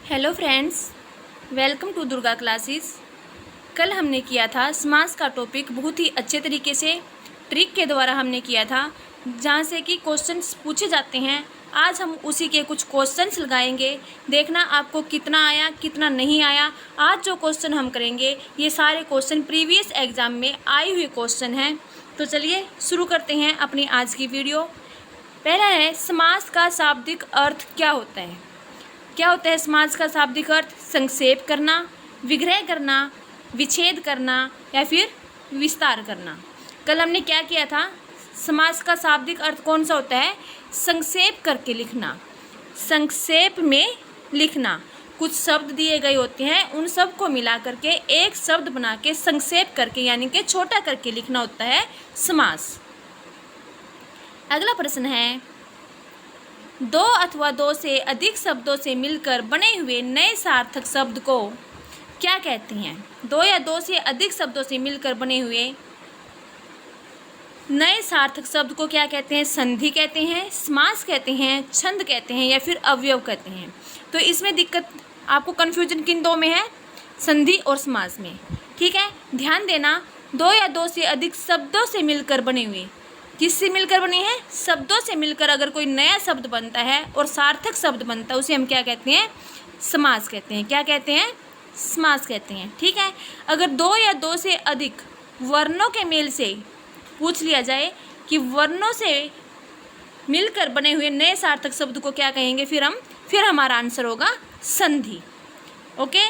Hello friends, welcome to Durga classes. कल हमने किया था समास का टॉपिक बहुत ही अच्छे तरीके से ट्रिक के द्वारा हमने किया था, जहाँ से कि क्वेश्चंस पूछे जाते हैं। आज हम उसी के कुछ क्वेश्चंस लगाएंगे, देखना आपको कितना आया कितना नहीं आया। आज जो क्वेश्चन हम करेंगे ये सारे क्वेश्चन प्रीवियस एग्ज़ाम में आए हुए क्वेश्चन हैं। तो चलिए शुरू करते हैं अपनी आज की वीडियो। पहला है, समास का शाब्दिक अर्थ क्या होता है। क्या होता है समास का शाब्दिक अर्थ? संक्षेप करना, विग्रह करना, विच्छेद करना या फिर विस्तार करना। कल हमने क्या किया था? समास का शाब्दिक अर्थ कौन सा होता है? संक्षेप करके लिखना, संक्षेप में लिखना। कुछ शब्द दिए गए होते हैं, उन सब को मिला करके एक शब्द बना के संक्षेप करके यानी कि छोटा करके लिखना होता है समास। अगला प्रश्न है, दो अथवा दो से अधिक शब्दों से मिलकर बने हुए नए सार्थक शब्द को क्या कहते हैं? दो या दो से अधिक शब्दों से मिलकर बने हुए नए सार्थक शब्द को क्या कहते हैं? संधि कहते हैं, समास कहते हैं, छंद कहते हैं या फिर अवयव कहते हैं। तो इसमें दिक्कत आपको कन्फ्यूजन किन दो में है? संधि और समास में। ठीक है, ध्यान देना। दो या दो से अधिक शब्दों से मिलकर बने हुए, किससे मिलकर बनी है? शब्दों से मिलकर अगर कोई नया शब्द बनता है और सार्थक शब्द बनता है, उसे हम क्या कहते हैं? समास कहते हैं। क्या कहते हैं? समास कहते हैं। ठीक है, अगर दो या दो से अधिक वर्णों के मेल से पूछ लिया जाए कि वर्णों से मिलकर बने हुए नए सार्थक शब्द को क्या कहेंगे, फिर हमारा आंसर होगा संधि। ओके,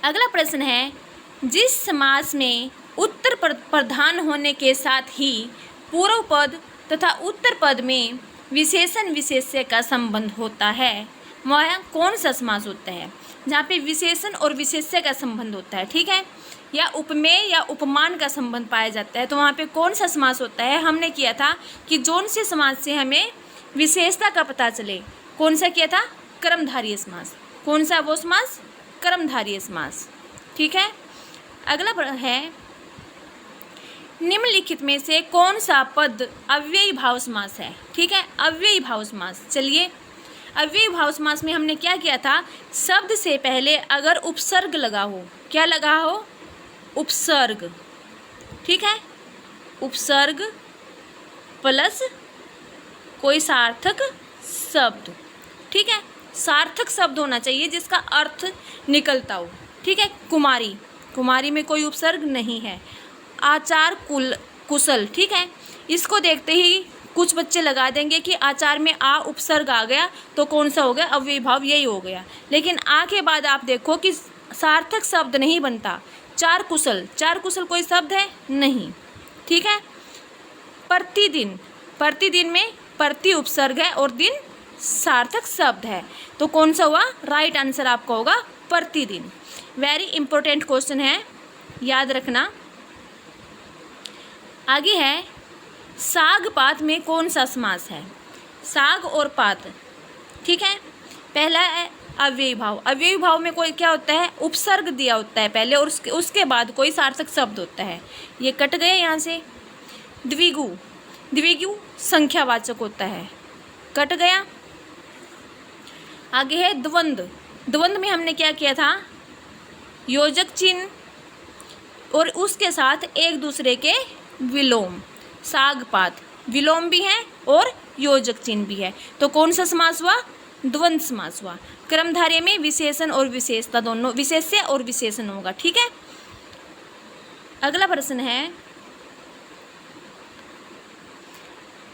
अगला प्रश्न है, जिस समास में उत्तर प्रधान होने के साथ ही पूर्व पद तथा उत्तर पद में विशेषण विशेष्य का संबंध होता है, वह कौन सा समास होता है? जहाँ पे विशेषण और विशेष्य का संबंध होता है, ठीक है, या उपमेय या उपमान का संबंध पाया जाता है, तो वहाँ पे कौन सा समास होता है? हमने किया था कि जौन से समास से हमें विशेषता का पता चले, कौन सा किया था? कर्मधारय समास। कौन सा वो समास? कर्मधारय समास। ठीक है, अगला है, निम्नलिखित में से कौन सा पद अव्ययी भाव समास है? ठीक है, अव्ययी भाव समास। चलिए, अव्ययी भाव समास में हमने क्या किया था? शब्द से पहले अगर उपसर्ग लगा हो, क्या लगा हो? उपसर्ग। ठीक है, उपसर्ग प्लस कोई सार्थक शब्द। ठीक है, सार्थक शब्द होना चाहिए जिसका अर्थ निकलता हो। ठीक है, कुमारी, कुमारी में कोई उपसर्ग नहीं है। आचार कुशल, ठीक है, इसको देखते ही कुछ बच्चे लगा देंगे कि आचार में आ उपसर्ग आ गया तो कौन सा हो गया? अव्ययी भाव, यही हो गया। लेकिन आ के बाद आप देखो कि सार्थक शब्द नहीं बनता। चार कुशल, चार कुशल कोई शब्द है? नहीं। ठीक है, प्रतिदिन, प्रतिदिन में प्रति उपसर्ग है और दिन सार्थक शब्द है, तो कौन सा हुआ? राइट आंसर आपका होगा प्रतिदिन। वेरी इंपॉर्टेंट क्वेश्चन है, याद रखना। आगे है, साग पात में कौन सा समास है? साग और पात, ठीक है, पहला है अव्ययी भाव। अव्ययी भाव में कोई क्या होता है? उपसर्ग दिया होता है पहले और उसके बाद कोई सार्थक शब्द होता है। ये कट गए यहाँ से। द्विगु, द्विगु संख्यावाचक होता है, कट गया। आगे है द्वंद्व। द्वंद्व में हमने क्या किया था? योजक चिन्ह और उसके साथ एक दूसरे के विलोम। साग पात विलोम भी है और योजक चिन्ह भी है, तो कौन सा समास हुआ? द्वंद्व समास हुआ। कर्मधारय में विशेषण और विशेषता दोनों, विशेष्य और विशेषण होगा। ठीक है, अगला प्रश्न है,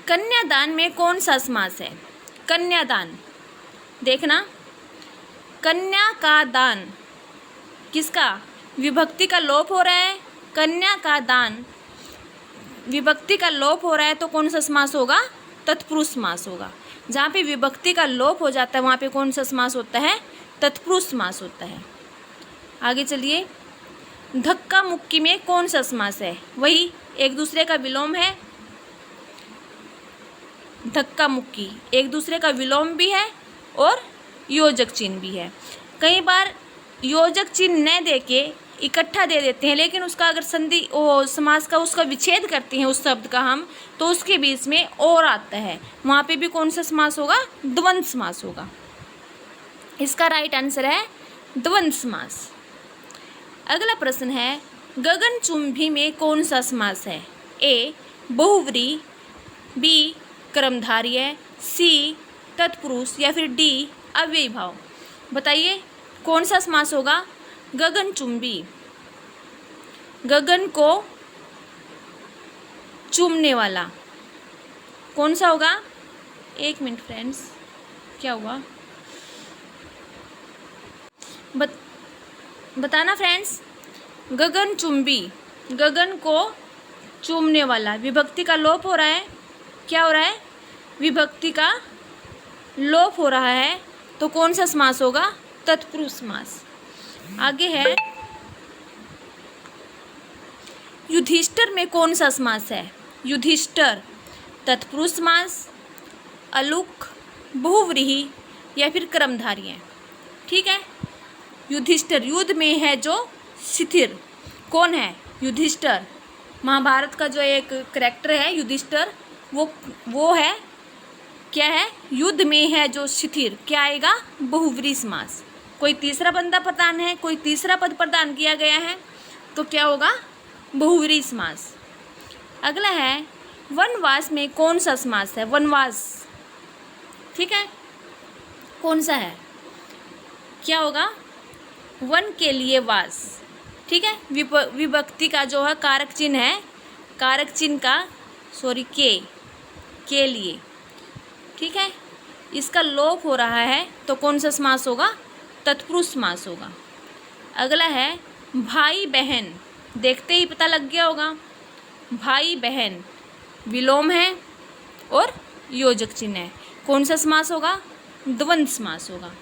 कन्यादान में कौन सा समास है? कन्यादान, देखना, कन्या का दान, किसका? विभक्ति का लोप हो रहा है। कन्या का दान, विभक्ति का लोप हो रहा है, तो कौन सा समास होगा? तत्पुरुष समास होगा। जहाँ पे विभक्ति का लोप हो जाता है वहाँ पे कौन सा समास होता है? तत्पुरुष समास होता है। आगे चलिए, धक्का मुक्की में कौन सा समास है? वही एक दूसरे का विलोम है। धक्का मुक्की एक दूसरे का विलोम भी है और योजक चिन्ह भी है। कई बार योजक चिन्ह न दे के इकट्ठा दे देते हैं, लेकिन उसका अगर संधि समास का उसका विच्छेद करते हैं उस शब्द का हम, तो उसके बीच में और आता है, वहाँ पे भी कौन सा समास होगा? द्वंद्व समास होगा। इसका राइट आंसर है द्वंद्व समास। अगला प्रश्न है गगनचुंबी में कौन सा समास है? ए बहुव्रीहि, बी कर्मधारय, सी तत्पुरुष या फिर डी अव्ययी भाव। बताइए कौन सा समास होगा? गगनचुंबी, गगन को चूमने वाला, कौन सा होगा? एक मिनट फ्रेंड्स, क्या हुआ बताना फ्रेंड्स। गगनचुंबी, गगन को चूमने वाला, विभक्ति का लोप हो रहा है। क्या हो रहा है? विभक्ति का लोप हो रहा है, तो कौन सा समास होगा? तत्पुरुष समास। आगे है युधिष्ठिर में कौन सा समास है? युधिष्ठिर तत्पुरुष समास, अलुक, बहुव्रीहि या फिर कर्मधारय। ठीक है, युधिष्ठिर युद्ध में है जो शिथिर, कौन है? युधिष्ठिर। महाभारत का जो एक करैक्टर है युधिष्ठिर, वो है, क्या है? युद्ध में है जो शिथिर। क्या आएगा? बहुव्रीहि समास। कोई तीसरा बंदा प्रधान है, कोई तीसरा पद प्रदान किया गया है, तो क्या होगा? बहुव्रीहि समास। अगला है वनवास में कौन सा समास है? वनवास, ठीक है, कौन सा है? क्या होगा? वन के लिए वास। ठीक है, विभक्ति का जो है कारक चिन्ह है, कारक चिन्ह का के लिए। ठीक है, इसका लोप हो रहा है, तो कौन सा समास होगा? तत्पुरुष समास होगा। अगला है भाई बहन, देखते ही पता लग गया होगा। भाई बहन विलोम है और योजक चिन्ह है, कौन सा समास होगा? द्वंद्व समास होगा।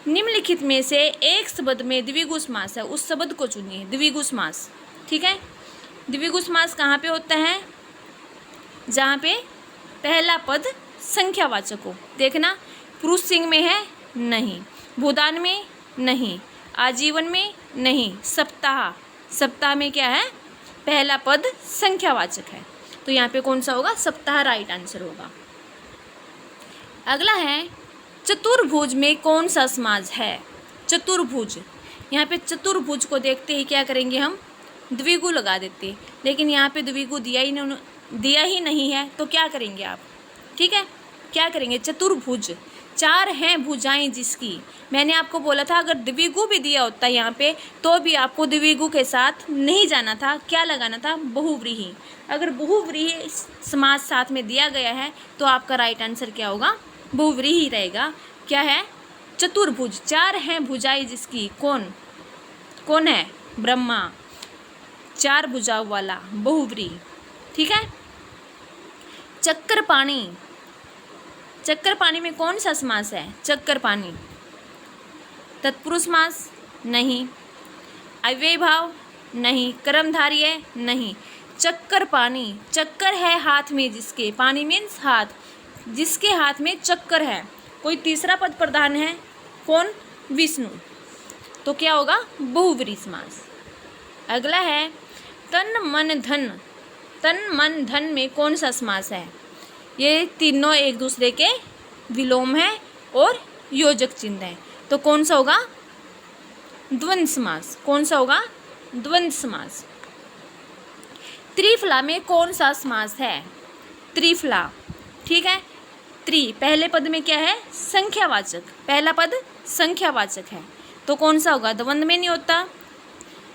निम्नलिखित में से एक शब्द में द्विगु समास है, उस शब्द को चुनिए। द्विगु समास, ठीक है, द्विगु समास कहाँ पे होता है? जहाँ पे पहला पद संख्यावाचक हो। देखना, पुरुष सिंह में है? नहीं। भूदान में? नहीं। आजीवन में? नहीं। सप्ताह में क्या है? पहला पद संख्यावाचक है, तो यहाँ पे कौन सा होगा? सप्ताह राइट आंसर होगा। अगला है चतुर्भुज में कौन सा समास है? चतुर्भुज, यहाँ पे चतुर्भुज को देखते ही क्या करेंगे हम? द्विगु लगा देते, लेकिन यहाँ पे द्विगु दिया ही नहीं है, तो क्या करेंगे आप? ठीक है, क्या करेंगे? चतुर्भुज, चार हैं भुजाएं जिसकी। मैंने आपको बोला था अगर द्विगु भी दिया होता यहाँ पे, तो भी आपको द्विगु के साथ नहीं जाना था, क्या लगाना था? बहुव्रीहि। अगर बहुव्रीहि समास साथ में दिया गया है, तो आपका राइट आंसर क्या होगा? बहुव्रीहि रहेगा। क्या है? चतुर्भुज, चार हैं भुजाएं जिसकी। कौन है? ब्रह्मा, चार भुजाओं वाला, बहुव्रीहि। ठीक है, चक्कर पानी, चक्कर पानी में कौन सा समास है? चक्कर पानी तत्पुरुष समास? नहीं। अव्ययी भाव? नहीं। कर्मधारय? नहीं। चक्कर पानी, चक्कर है हाथ में जिसके, पानी मीन्स हाथ, जिसके हाथ में चक्कर है, कोई तीसरा पद प्रधान है, कौन? विष्णु, तो क्या होगा? बहुव्रीहि समास। अगला है तन मन धन, तन मन धन में कौन सा समास है? ये तीनों एक दूसरे के विलोम है और योजक चिन्ह है, तो कौन सा होगा? द्वंद्व समास। कौन सा होगा? द्वंद्व समास। त्रिफला में कौन सा समास है? त्रिफला, ठीक है, पहले पद में क्या है? संख्यावाचक, पहला पद संख्यावाचक है, तो कौन सा होगा? द्वंद्व में नहीं होता।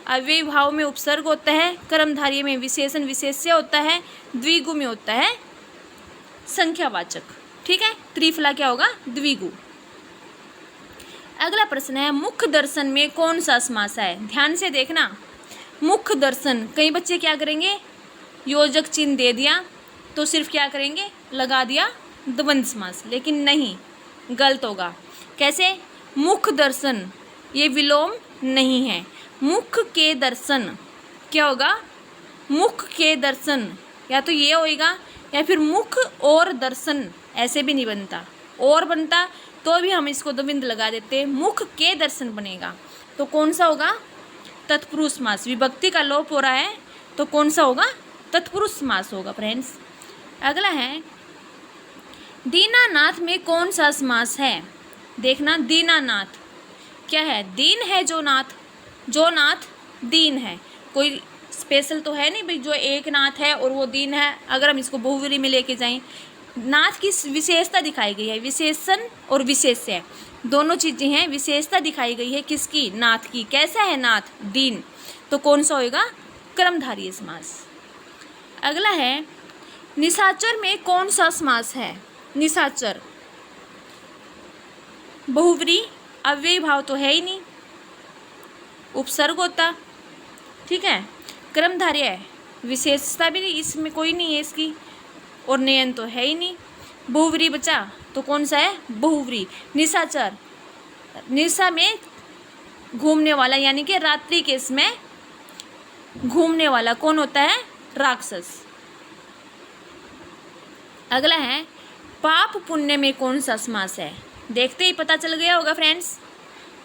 अव्ययी भाव में उपसर्ग होता है, कर्मधारय में विशेषण विशेष्य होता है, द्विगु में होता है संख्यावाचक। ठीक है, त्रिफला क्या होगा? द्विगु। अगला प्रश्न है मुख्य दर्शन में कौन सा समास है? ध्यान से देखना, मुख्य दर्शन, कई बच्चे क्या करेंगे? योजक चिन्ह दे दिया तो सिर्फ क्या करेंगे? लगा दिया द्वंद्व समास, लेकिन नहीं, गलत होगा। कैसे? मुख्य दर्शन, ये विलोम नहीं है। मुख के दर्शन क्या होगा? मुख के दर्शन, या तो ये होएगा या फिर मुख और दर्शन, ऐसे भी नहीं बनता, और बनता तो भी हम इसको द्वंद्व लगा देते, मुख के दर्शन बनेगा, तो कौन सा होगा? तत्पुरुष समास। विभक्ति का लोप हो रहा है, तो कौन सा होगा? तत्पुरुष समास होगा फ्रेंड्स। अगला है दीनानाथ में कौन सा समास है? देखना, दीनानाथ क्या है? दीन है जो नाथ दीन है। कोई स्पेशल तो है नहीं भाई जो एक नाथ है और वो दीन है। अगर हम इसको बहुव्रीहि में लेके जाएं, नाथ की विशेषता दिखाई गई है, विशेषण और विशेष्य दोनों चीजें हैं। विशेषता दिखाई गई है किसकी? नाथ की। कैसा है नाथ? दीन। तो कौन सा होएगा? कर्मधारय समास। अगला है, निशाचर में कौन सा समास है? निशाचर बहुव्रीहि, अव्ययी भाव तो है ही नहीं, उपसर्ग होता, ठीक है। कर्मधारय विशेषता भी नहीं, इसमें कोई नहीं है इसकी, और नयन तो है ही नहीं। बहुव्रीहि बचा तो कौन सा है? बहुव्रीहि। निशाचर, निशा में घूमने वाला, यानी कि रात्रि के समय घूमने वाला कौन होता है? राक्षस। अगला है, पाप पुण्य में कौन सा समास है? देखते ही पता चल गया होगा फ्रेंड्स।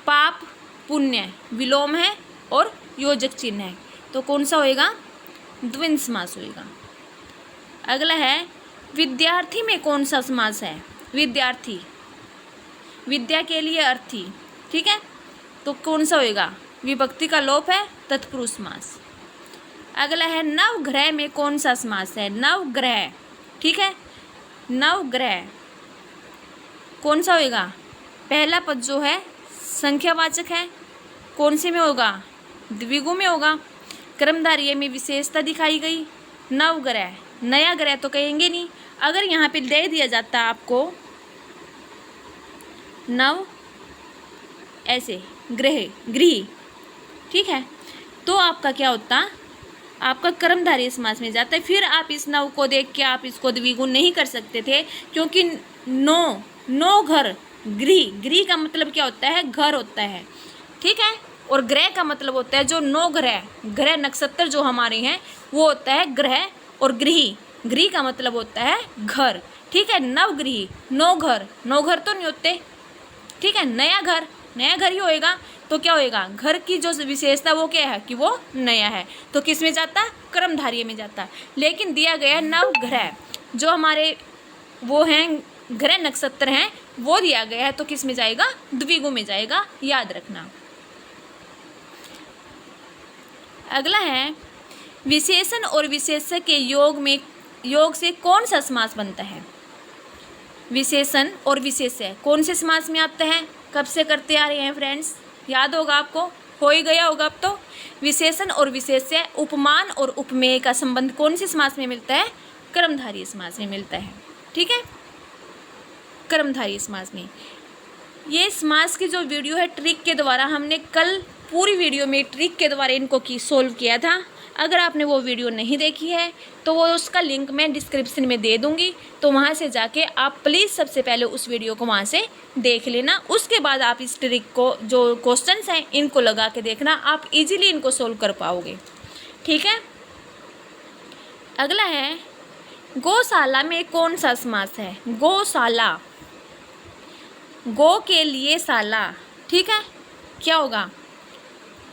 पाप पुण्य विलोम है और योजक चिन्ह है, तो कौन सा होएगा? द्वंद्व समास होएगा। अगला है, विद्यार्थी में कौन सा समास है? विद्यार्थी, विद्या के लिए अर्थी, ठीक है, तो कौन सा होएगा? विभक्ति का लोप है, तत्पुरुष समास। अगला है, नवग्रह में कौन सा समास है? नवग्रह, ठीक है, नवग्रह कौन सा होएगा? पहला पद जो है संख्यावाचक है, कौन से में होगा? द्विगु में होगा। कर्मधारय में विशेषता दिखाई गई। नवग्रह, नया ग्रह तो कहेंगे नहीं। अगर यहाँ पे दे दिया जाता आपको नव ऐसे ग्रह गृह, ठीक है, तो आपका क्या होता? आपका कर्मधारय समास में जाता है। फिर आप इस नव को देख के आप इसको द्विगुण नहीं कर सकते थे, क्योंकि नो घर, गृह का मतलब क्या होता है? घर होता है, ठीक है, और ग्रह का मतलब होता है जो नौ ग्रह नक्षत्र जो हमारे हैं वो होता है ग्रह, और गृह का मतलब होता है घर, ठीक है। नवगृह, नौ घर तो नहीं होते, ठीक है, नया घर ही होएगा। तो क्या होएगा? घर की जो विशेषता वो क्या है कि वो नया है, तो किस में जाता? कर्मधारय में जाता। लेकिन दिया गया नवग्रह, जो हमारे वो हैं ग्रह नक्षत्र हैं, वो दिया गया है, तो किस में जाएगा? द्विगु में जाएगा, याद रखना। अगला है, विशेषण और विशेष्य के योग से कौन सा समास बनता है? विशेषण और विशेष्य कौन से समास में आता है? कब से करते आ रहे हैं फ्रेंड्स? याद होगा आपको, हो ही गया होगा अब तो। विशेषण और विशेष्य, उपमान और उपमेय का संबंध कौन से समास में मिलता है? कर्मधारय समास में मिलता है, ठीक है, कर्मधारय समास में। ये समास की जो वीडियो है ट्रिक के द्वारा, हमने कल पूरी वीडियो में ट्रिक के द्वारा इनको सोल्व किया था। अगर आपने वो वीडियो नहीं देखी है तो वो उसका लिंक मैं डिस्क्रिप्शन में दे दूँगी, तो वहाँ से जाके आप प्लीज़ सबसे पहले उस वीडियो को वहाँ से देख लेना। उसके बाद आप इस ट्रिक को, जो क्वेश्चंस हैं, इनको लगा के देखना, आप इजीली इनको सोल्व कर पाओगे, ठीक है। अगला है, गौशाला में कौन सा समास है? गौशाला, गो के लिए शाला, ठीक है, क्या होगा?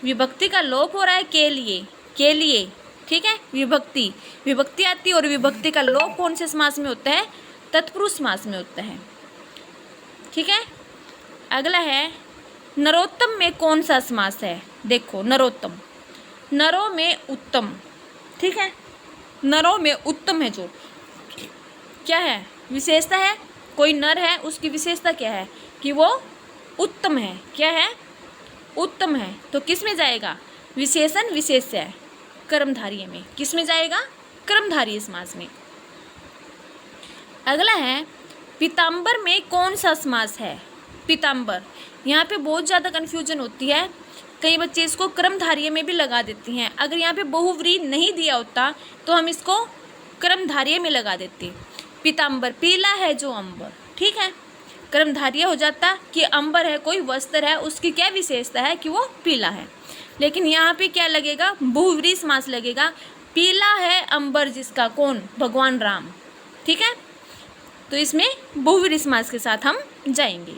विभक्ति का लोप हो रहा है, के लिए, ठीक है, विभक्ति आती है, और विभक्ति का लोप कौन से समास में होता है? तत्पुरुष समास में होता है, ठीक है। अगला है, नरोत्तम में कौन सा समास है? देखो, नरोत्तम, नरों में उत्तम, ठीक है, नरों में उत्तम है, जो क्या है? विशेषता है, कोई नर है उसकी विशेषता क्या है? कि वो उत्तम है, क्या है? उत्तम है, तो किस में जाएगा? विशेषण विशेष्य, कर्मधारय में। किस में जाएगा? कर्मधारय समास में। अगला है, पीताम्बर में कौन सा समास है? पीताम्बर, यहाँ पे बहुत ज़्यादा कन्फ्यूजन होती है, कई बच्चे इसको कर्मधारय में भी लगा देते हैं। अगर यहाँ पे बहुव्रीहि नहीं दिया होता तो हम इसको कर्मधारय में लगा देते। पीताम्बर, पीला है जो अंबर, ठीक है, कर्मधारय हो जाता कि अंबर है, कोई वस्त्र है, उसकी क्या विशेषता है? कि वो पीला है। लेकिन यहाँ पे क्या लगेगा? बहुव्रीहि समास लगेगा। पीला है अंबर जिसका, कौन? भगवान राम, ठीक है, तो इसमें बहुव्रीहि समास के साथ हम जाएंगे।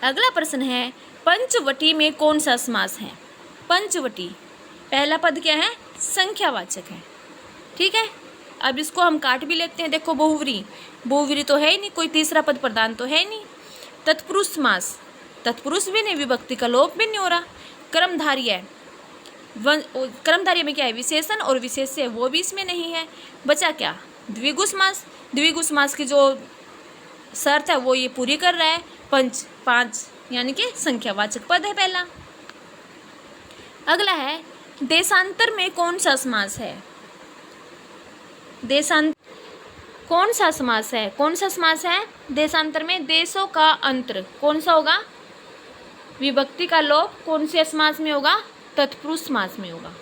अगला प्रश्न है, पंचवटी में कौन सा समास है? पंचवटी, पहला पद क्या है? संख्यावाचक है, ठीक है। अब इसको हम काट भी लेते हैं। देखो, बहुव्रीहि तो है ही नहीं, कोई तीसरा पद प्रधान तो है नहीं, तत्पुरुष समास, तत्पुरुष भी नहीं, विभक्ति का लोप भी नहीं हो रहा। कर्मधारय, कर्मधारय में क्या है, विशेषण और विशेष्य, वो भी इसमें नहीं है। बचा क्या, द्विगु समास। द्विगु समास की जो शर्त है वो ये पूरी कर रहा है। पांच यानी कि संख्यावाचक पद है पहला। अगला है देशांतर में कौन सा समास है। कौन सा समास है, कौन सा समास है देशांतर में, देशों का अंतर, कौन सा होगा, विभक्ति का लोप कौन से समास में होगा, तत्पुरुष समास में होगा।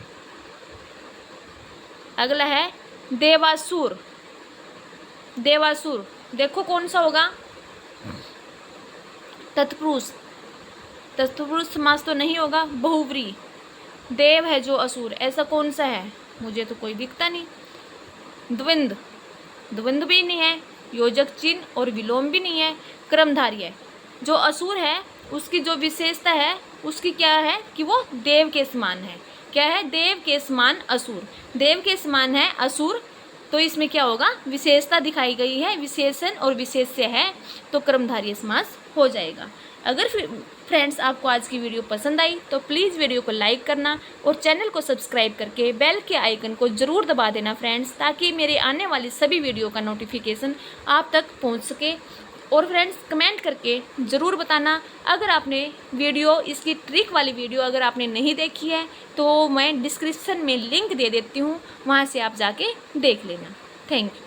अगला है देवासुर। देवासुर देखो कौन सा होगा, तत्पुरुष, तत्पुरुष समास तो नहीं होगा। बहुव्रीहि, देव है जो असुर, ऐसा कौन सा है, मुझे तो कोई दिखता नहीं। द्वंद्व, द्वंद्व भी नहीं है। योजक चिन्ह और विलोम भी नहीं है। कर्मधारय, जो असुर है उसकी जो विशेषता है उसकी क्या है कि वो देव के समान है। क्या है, देव के समान असुर, देव के समान है असुर, तो इसमें क्या होगा, विशेषता दिखाई गई है, विशेषण और विशेष्य है, तो कर्मधारय समास हो जाएगा। अगर फ्रेंड्स आपको आज की वीडियो पसंद आई तो प्लीज़ वीडियो को लाइक करना और चैनल को सब्सक्राइब करके बेल के आइकन को ज़रूर दबा देना फ्रेंड्स, ताकि मेरे आने वाली सभी वीडियो का नोटिफिकेशन आप तक पहुंच सके। और फ्रेंड्स कमेंट करके ज़रूर बताना, अगर आपने वीडियो, इसकी ट्रिक वाली वीडियो अगर आपने नहीं देखी है तो मैं डिस्क्रिप्शन में लिंक दे देती हूँ, वहाँ से आप जाके देख लेना। Thank you.